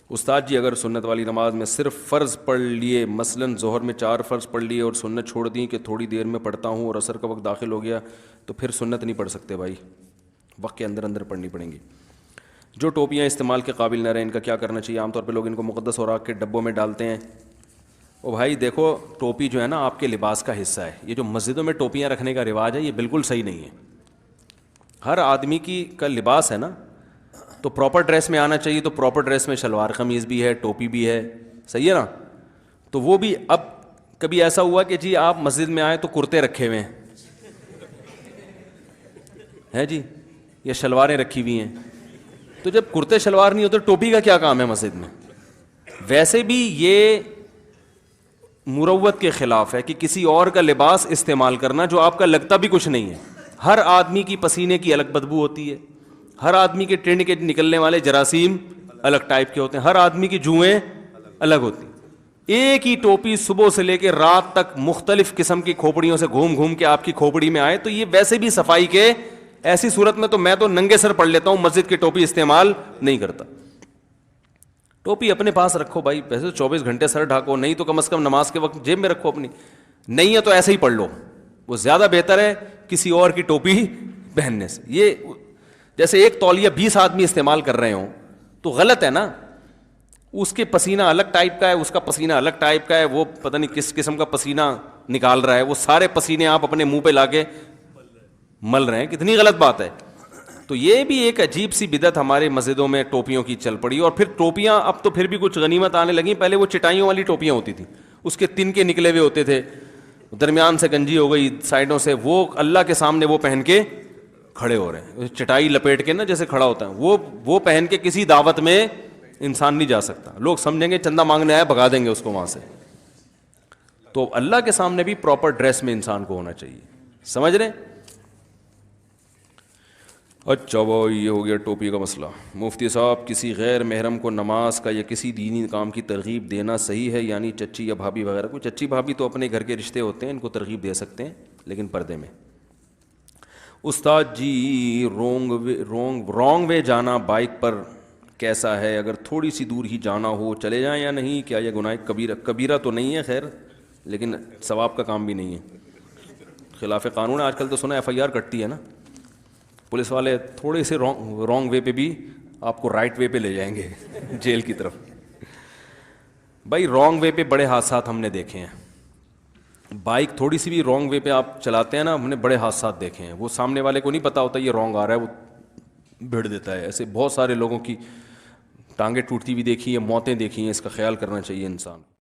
استاد جی اگر سنت والی نماز میں صرف فرض پڑھ لیے، مثلاً ظہر میں 4 فرض پڑھ لیے اور سنت چھوڑ دی کہ تھوڑی دیر میں پڑھتا ہوں اور عصر کا وقت داخل ہو گیا، تو پھر سنت نہیں پڑھ سکتے بھائی، وقت کے اندر اندر پڑھنی پڑیں گی۔ جو ٹوپیاں استعمال کے قابل نہ رہیں ان کا کیا کرنا چاہیے؟ عام طور پہ لوگ ان کو مقدس اوراق کے ڈبوں میں ڈالتے ہیں۔ او بھائی دیکھو، ٹوپی جو ہے نا آپ کے لباس کا حصہ ہے۔ یہ جو مسجدوں میں ٹوپیاں رکھنے کا رواج ہے یہ بالکل صحیح نہیں ہے۔ ہر آدمی کا لباس ہے نا، تو پراپر ڈریس میں آنا چاہیے، تو پراپر ڈریس میں شلوار قمیض بھی ہے، ٹوپی بھی ہے، صحیح ہے نا؟ تو وہ بھی اب کبھی ایسا ہوا کہ جی آپ مسجد میں آئے تو کرتے رکھے ہوئے ہیں جی، یا شلواریں رکھی ہوئی ہیں، تو جب کرتے شلوار نہیں ہوتے ٹوپی کا کیا کام ہے مسجد میں؟ ویسے بھی یہ مروت کے خلاف ہے کہ کسی اور کا لباس استعمال کرنا جو آپ کا لگتا بھی کچھ نہیں ہے۔ ہر آدمی کی پسینے کی الگ بدبو ہوتی ہے، ہر آدمی کے ٹرین کے نکلنے والے جراثیم الگ ٹائپ کے ہوتے ہیں، ہر آدمی کی جوئیں الگ ہوتی ہیں۔ ایک ہی ٹوپی صبح سے لے کے رات تک مختلف قسم کی کھوپڑیوں سے گھوم گھوم کے آپ کی کھوپڑی میں آئے تو یہ ویسے بھی صفائی کے، ایسی صورت میں تو میں تو ننگے سر پڑھ لیتا ہوں، مسجد کی ٹوپی استعمال نہیں کرتا۔ ٹوپی اپنے پاس رکھو بھائی، ویسے 24 گھنٹے سر ڈھاکو، نہیں تو کم از کم نماز کے وقت جیب میں رکھو اپنی، نہیں ہے تو ایسے ہی پڑھ لو، وہ زیادہ بہتر ہے کسی اور کی ٹوپی پہننے سے۔ یہ جیسے ایک تولیہ 20 آدمی استعمال کر رہے ہوں تو غلط ہے نا، اس کے پسینہ الگ ٹائپ کا ہے، اس کا پسینہ الگ ٹائپ کا ہے، وہ پتہ نہیں کس قسم کا پسینہ نکال رہا ہے، وہ سارے پسینے آپ اپنے منہ پہ لا کے مل رہے ہیں، کتنی غلط بات ہے۔ تو یہ بھی ایک عجیب سی بدعت ہمارے مسجدوں میں ٹوپیوں کی چل پڑی، اور پھر ٹوپیاں اب تو پھر بھی کچھ غنیمت آنے لگیں، پہلے وہ چٹائیوں والی ٹوپیاں ہوتی تھیں، اس کے تن کے نکلے ہوئے ہوتے تھے، درمیان سے گنجی ہو گئی سائڈوں سے، وہ اللہ کے سامنے وہ پہن کے کھڑے ہو رہے ہیں، چٹائی لپیٹ کے نا جیسے کھڑا ہوتا ہے، وہ پہن کے کسی دعوت میں انسان نہیں جا سکتا، لوگ سمجھیں گے چندہ مانگنے آیا، بھگا دیں گے اس کو وہاں سے۔ تو اللہ کے سامنے بھی پراپر ڈریس میں انسان کو ہونا چاہیے، سمجھ رہے ہیں؟ اچھا وہ یہ ہو گیا ٹوپی کا مسئلہ۔ مفتی صاحب، کسی غیر محرم کو نماز کا یا کسی دینی کام کی ترغیب دینا صحیح ہے؟ یعنی چچی یا بھابھی وغیرہ کو؟ چچی بھابھی تو اپنے گھر کے رشتے ہوتے ہیں، ان کو ترغیب دے سکتے ہیں لیکن پردے میں۔ استاد جی رونگ وے جانا بائک پر کیسا ہے؟ اگر تھوڑی سی دور ہی جانا ہو چلے جائیں یا نہیں؟ کیا یہ گناہ کبیرہ تو نہیں ہے خیر، لیکن ثواب کا کام بھی نہیں ہے، خلاف قانون ہے۔ آج کل تو سنا FIR کٹتی ہے نا پولیس والے، تھوڑے سے رونگ وے پہ بھی آپ کو رائٹ وے پہ لے جائیں گے جیل کی طرف۔ بھائی رونگ وے پہ بڑے حادثات ہم نے دیکھے ہیں، بائک تھوڑی سی بھی رونگ وے پہ آپ چلاتے ہیں نا، ہم نے بڑے حادثات دیکھے ہیں، وہ سامنے والے کو نہیں پتا ہوتا یہ رونگ آ رہا ہے، وہ بھیڑ دیتا ہے۔ ایسے بہت سارے لوگوں کی ٹانگیں ٹوٹتی ہوئی دیکھی ہیں، موتیں دیکھی ہیں، اس کا خیال کرنا چاہیے انسان۔